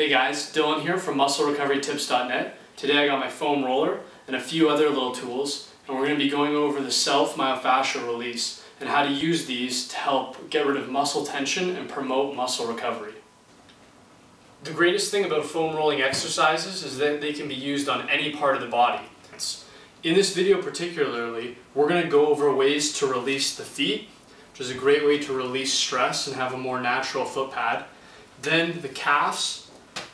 Hey guys, Dylan here from MuscleRecoveryTips.net. Today I got my foam roller and a few other little tools, and we're going to be going over the self-myofascial release and how to use these to help get rid of muscle tension and promote muscle recovery. The greatest thing about foam rolling exercises is that they can be used on any part of the body. In this video particularly, we're going to go over ways to release the feet, which is a great way to release stress and have a more natural foot pad. Then the calves,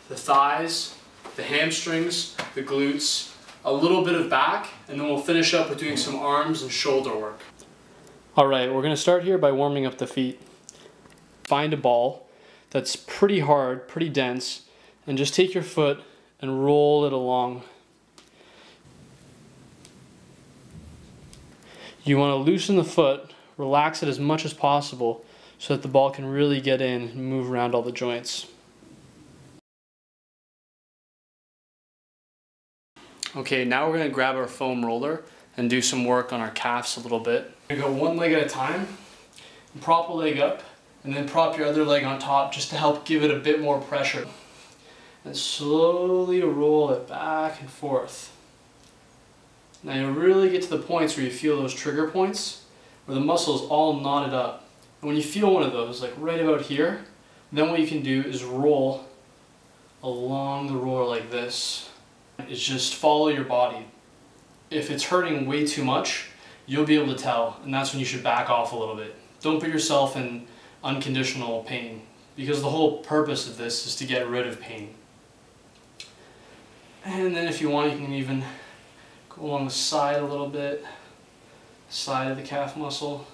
the thighs, the hamstrings, the glutes, a little bit of back, and then we'll finish up with doing some arms and shoulder work. Alright, we're going to start here by warming up the feet. Find a ball that's pretty hard, pretty dense, and just take your foot and roll it along. You want to loosen the foot, relax it as much as possible so that the ball can really get in and move around all the joints. Okay, now we're going to grab our foam roller and do some work on our calves a little bit. You're going to go one leg at a time, and prop a leg up, and then prop your other leg on top just to help give it a bit more pressure. And slowly roll it back and forth. Now you'll really get to the points where you feel those trigger points, where the muscle is all knotted up. And when you feel one of those, like right about here, then what you can do is roll along the roller like this. It's just follow your body. If it's hurting way too much, you'll be able to tell, and that's when you should back off a little bit. Don't put yourself in unconditional pain, because the whole purpose of this is to get rid of pain. And then if you want, you can even go along the side a little bit, side of the calf muscle.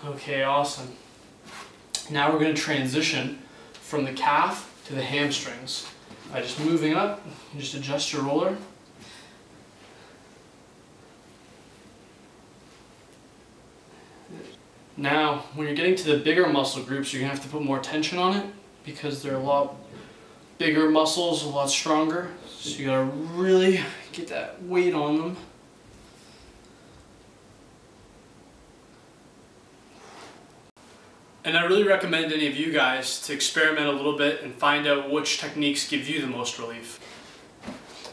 Okay, awesome. Now we're going to transition from the calf to the hamstrings. By just moving up, you just adjust your roller. Now, when you're getting to the bigger muscle groups, you're going to have to put more tension on it because they're a lot bigger muscles, a lot stronger. So you got to really get that weight on them. And I really recommend any of you guys to experiment a little bit and find out which techniques give you the most relief.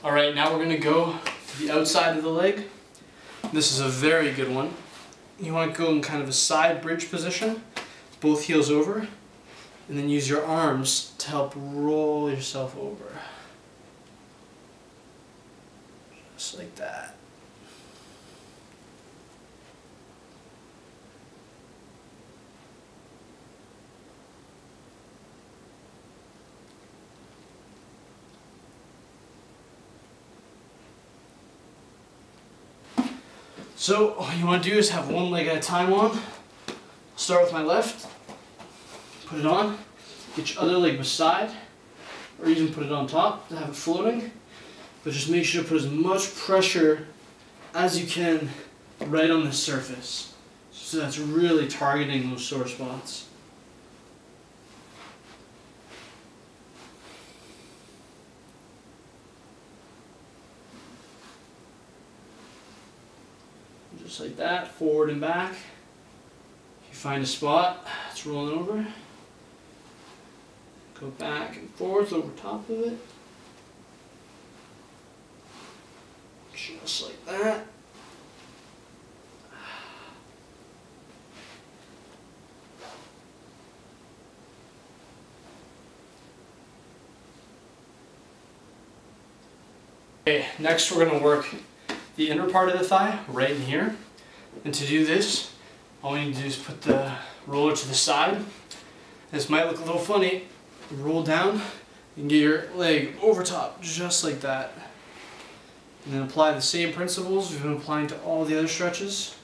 Alright, now we're going to go to the outside of the leg. This is a very good one. You want to go in kind of a side bridge position, both heels over, and then use your arms to help roll yourself over. Just like that. So all you want to do is have one leg at a time on. Start with my left, put it on, get your other leg beside, or even put it on top to have it floating. But just make sure to put as much pressure as you can right on the surface. So that's really targeting those sore spots. Just like that, forward and back. If you find a spot, it's rolling over. Go back and forth over top of it. Just like that. Okay, next we're going to work the inner part of the thigh, right in here. And to do this, all we need to do is put the roller to the side. This might look a little funny. Roll down and get your leg over top, just like that. And then apply the same principles we've been applying to all the other stretches.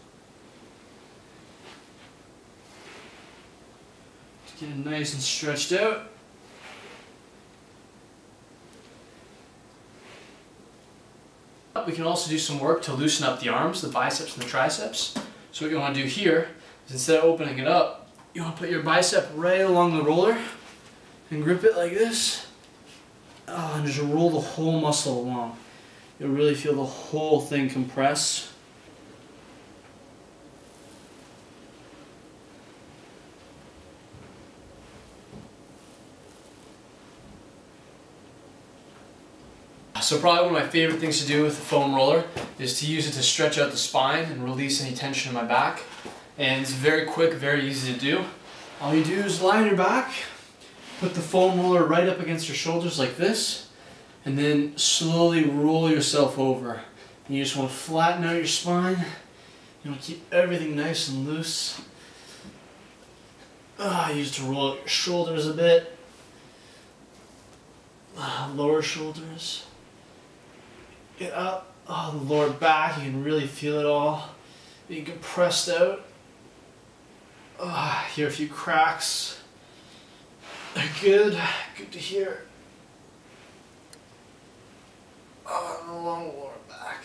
To get it nice and stretched out. We can also do some work to loosen up the arms, the biceps and the triceps. So what you want to do here is instead of opening it up, you want to put your bicep right along the roller and grip it like this. And just roll the whole muscle along. You'll really feel the whole thing compress. So probably one of my favorite things to do with the foam roller is to use it to stretch out the spine and release any tension in my back. And it's very quick, very easy to do. All you do is lie on your back, put the foam roller right up against your shoulders like this, and then slowly roll yourself over. And you just want to flatten out your spine. You want to keep everything nice and loose. Use it to roll out your shoulders a bit. Lower shoulders. Get up. The lower back, you can really feel it all. Being compressed out. Hear a few cracks. They're good. Good to hear. And the long lower back.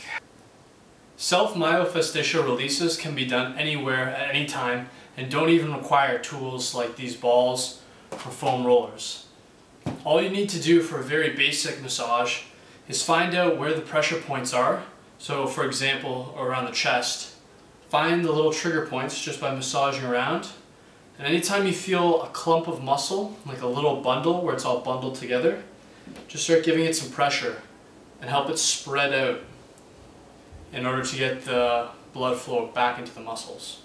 Self-myofascial releases can be done anywhere at any time and don't even require tools like these balls or foam rollers. All you need to do for a very basic massage is find out where the pressure points are. So for example, around the chest, find the little trigger points just by massaging around. And anytime you feel a clump of muscle, like a little bundle where it's all bundled together, just start giving it some pressure and help it spread out in order to get the blood flow back into the muscles.